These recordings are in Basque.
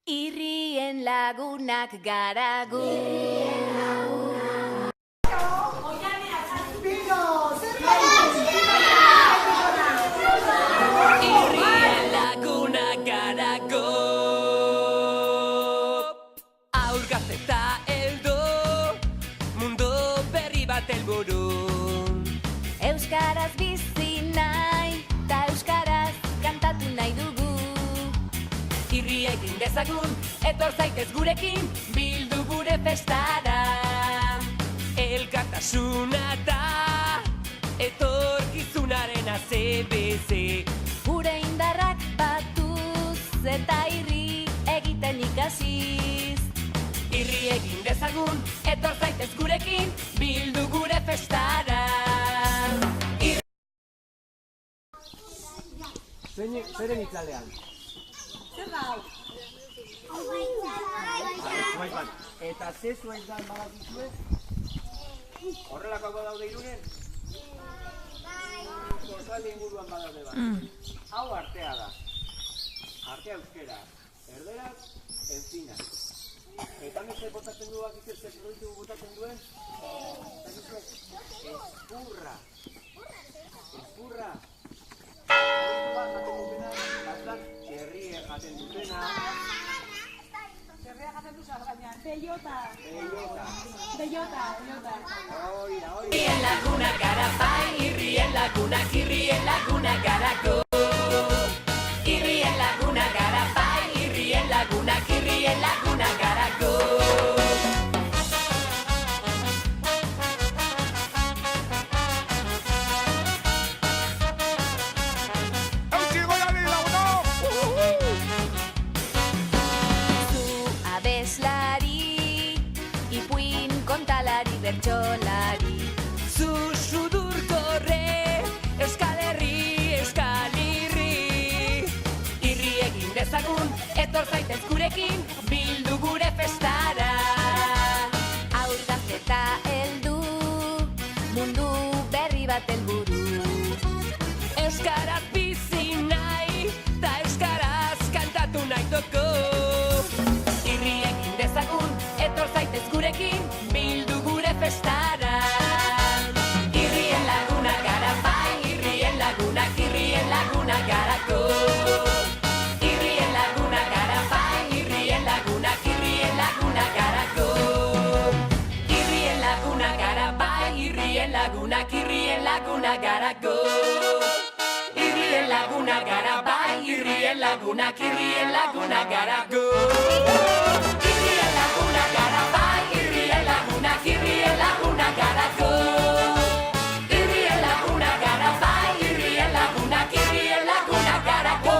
Irrien lagunak gara gu. Irrien lagunak gara gu. Aur gazte eta heldu, mundu berri bat helburu. Euskaraz bizi nahi, ta euskaraz kantatu nahi dugu. Irri egin dezagun, etor zaitez gurekin, bildu gure festara. Elkartasuna da, etorkizunaren ACBC. Gure indarrak batuz eta irri egiten ikasiz. Irri egin dezagun, etor zaitez gurekin, bildu gure festara. Zeren itzalean? Zer da hau? Eta ze zuaiz dan badakizue? Horrelakoako daude Irunen? Kosalde inguruan badaude bat. Hau artea da. Artea euskera. Erderaz, enzina. Eta meze botatzen du bakizue, ze proiektu botatzen duen? Espurra. Espurra. Txerria jaten dutena. Txerria jaten duzaz, baina bellota. Bellota. Irrien lagunak gara bai, irrien lagunak, irrien lagunak garako. Irrien lagunak gara bai, irrien lagunak garako. Kontalari bertsolari zu sudurkorre Euskal Herri, Euskal Irri. Irri egin dezagun, etor zaitez gurekin, bildu gure festara. Aur gazte eta heldu, mundu berri bat helburu. Euskaraz bizi nahi, ta euskaraz kantatu nahi dugu. Irri egin dezagun, etor zaitez gurekin, bildu gure festara. Irrien lagunak gara bai, irrien lagunak garako. Irrien lagunak gara bai, irrien lagunak garako. Irrien lagunak gara bai, irrien lagunak garako. Irrien lagunak gara bai, irrien lagunak garako. Irrien lagunak gara bai, irrien lagunak garako. Irrien lagunak gara bai, irrien lagunak garako.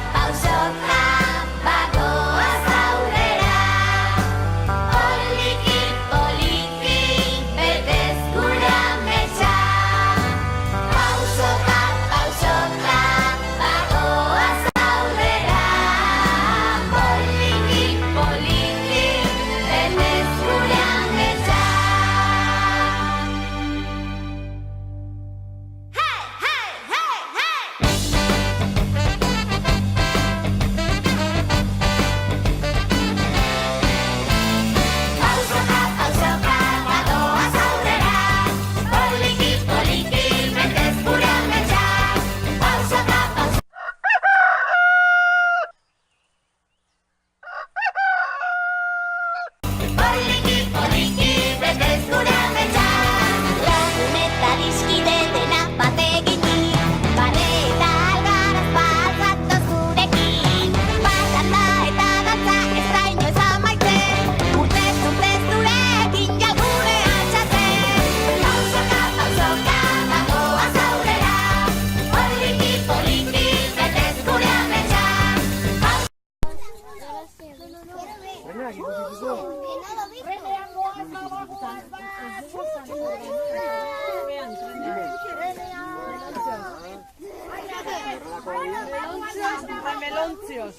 Pausoka, bagoaz aurrera. Poliki, betez gure ametsa. Pausoka, bagoaz aurrera. Poliki, betez gure ametsa. Pausoka, bagoaz aurrera. Poliki, betez gure ametsa. Pausoka, poliki, betez gure ametsa. Lagun eta dizkide dena bateginik. Bare eta algaraz bazatoz gurekin. Patata eta dantza ez daino ez amaitzen. Urtez durekin ja gure altxatzen. Pausoka, bagoaz aurrera. Poliki, betez gure ametsa. Renak ikusi Remeloncios.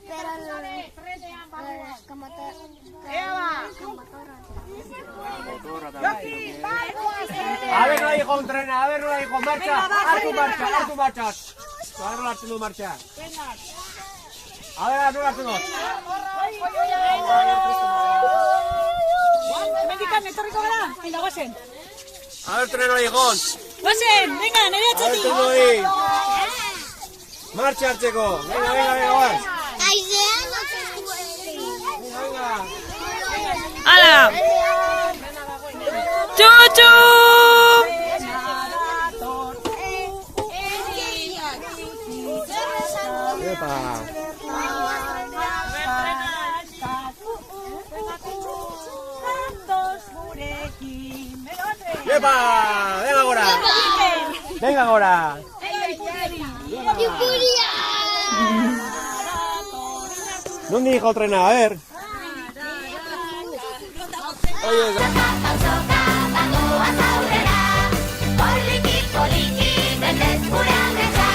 Pero como te... Eva! Motorra también. nola dijon trena, a ver nola dijon, marcha, hartu marcha. A ver nola hartzen du marcha. A ver, nola hartzen dut. Mendikan, etorriko gara, eta guazen. A ver tren nola dijon. Guazen, venga, nire A ver atxetik. tren nola marcha hartzeko, venga, guaz. Venga. ¡Hala! ¡Chuchu! Epa. Epa, venga gora. Venga gora. ¿Dónde dijo trena? A ver. Oye, Poliki, betez gure ametsa.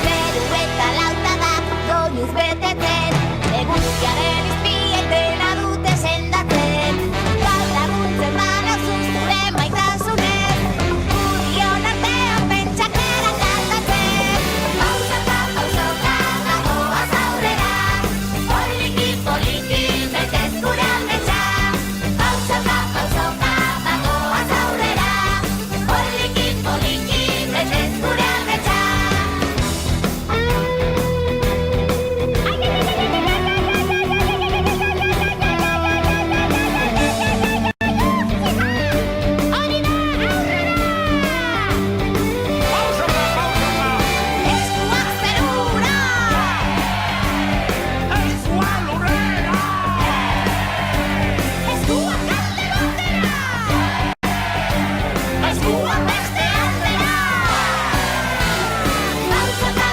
Zeru eta lauta da, doinuz betetzen. Eguzkiaren izpietena dute sendatzen. Gaur laguntzen banauzu zure maitasunez. Gurion artean pentsakera kantatzen. Pausaka, bagoaz aurrera. Poliki, betez gure ametsa. Pausaka, bagoaz aurrera. Poliki, betez gure ametsa. Hori da, aurrera! Eskuak zerura! Eskuak alde batera! Eskuak beste aldera! Pausaka,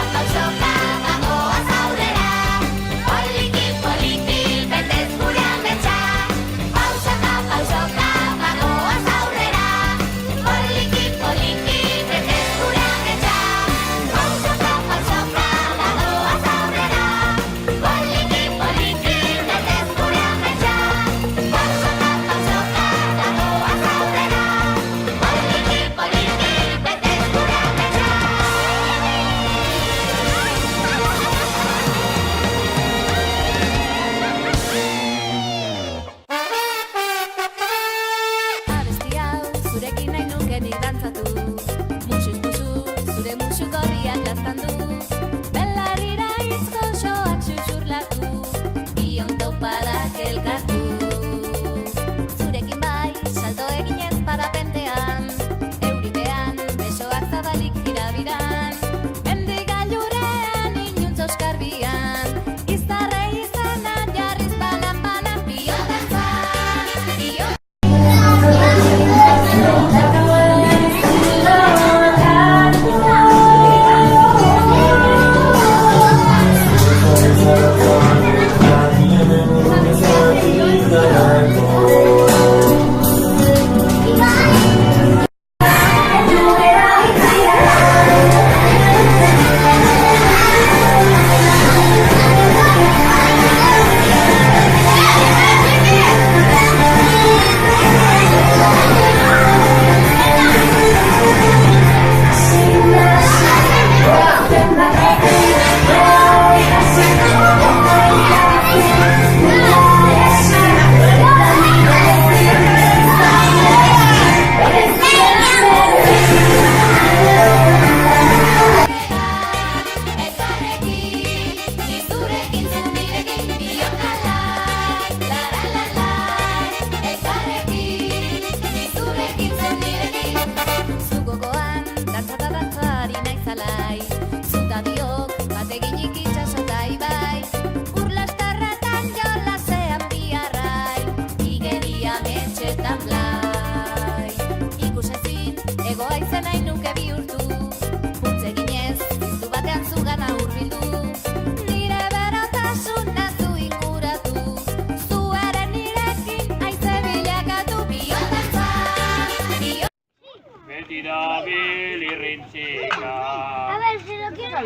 bagoaz aurrera. Poliki, betez gure ametsa. Pausaka, bagoaz aurrera. Poliki, betez gure ametsa. Pausaka, bagoaz aurrera. Poliki, betez gure ametsa. Pausaka, bagoaz aurrera. Poliki, betez gure ametsa. Abesti hau zurekin nahi nuke nik dantzatu. Musuz musu, zure musu gorriak laztandu. Belarrira izko soak xuxurlatu. Bion taupadak elkartu. Zurekin bai, salto eginez parapentean. Euripean, besoak zabalik irabiran. Mendigailurean, inuntz oskarbian. Izarrei izanan jarriz banan bion dantzan. Bion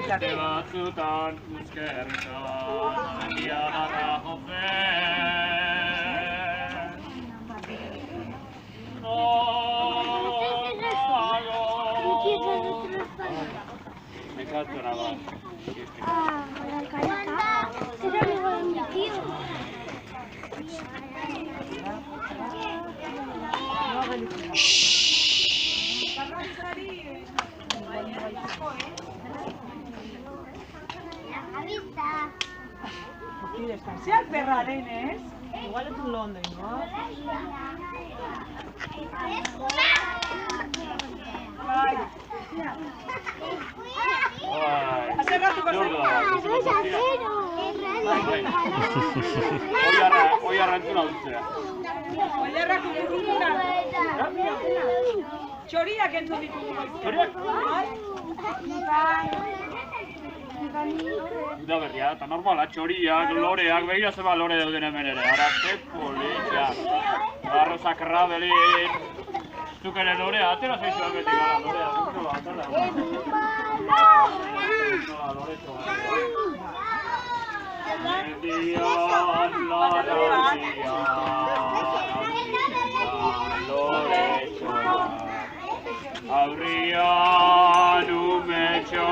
Beste batzutan uzkerta Diadarra jopen Katzona bat. Descansear perraren, ez? Igual es un Londres, ¿no? Hace rato que Hoi arrantzuna utzea. Oilarrak entzuna. Txoriak entzun ditugu. Txoriak? Da berria, eta normala, txoriak, loreak, begira zeba lore dauden hemen ere. Ara, ze politxa. Arrozak rabelin. Zuk ere lorea, atera zaizuak beti gara, lorea. Nola, atera. Nola, loretxoa. Erdian, loretxoa. Aurrian, umetxo.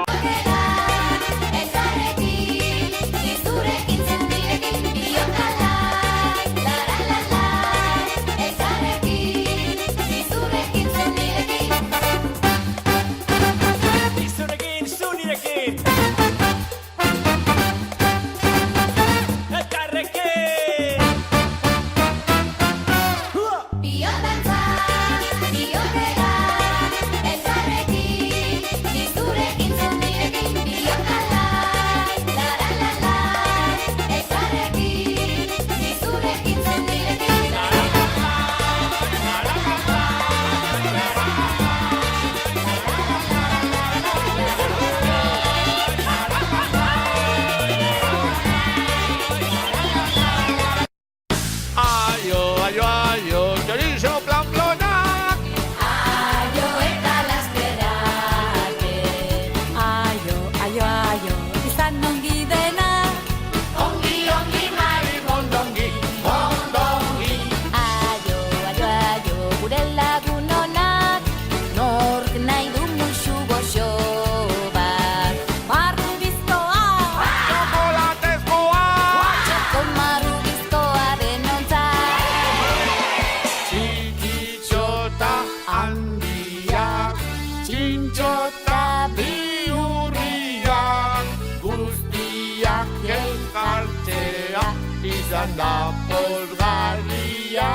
izan da pozgarria.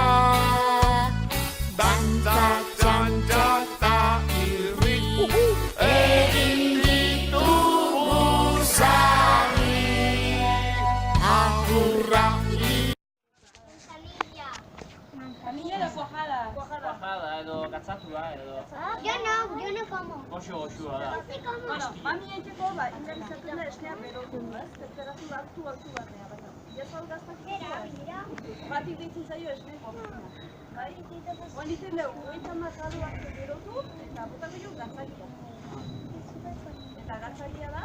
Dantza, txantxa eta irri, egin ditugu sarri. Agurra Manzanilla edo cuajada? Cuajada edo gatzatua edo... Yo no como. Goxo-goxua da. Bueno, mami egiteko, interizatzen da esnea berotu, ez? Temperatura hartu barnea, baina. Jasal gaztak batik ditzen zaio esneko. Bai? Oan ditzen dugu, 30 arte berotu, eta bota gehiago gatzakia. Eta gatzakia da?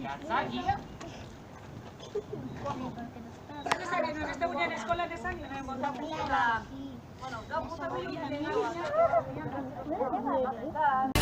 Gatzakia? Beste gurean eskolan esan, bota gehiago da... Bueno, gau bota gehiago da...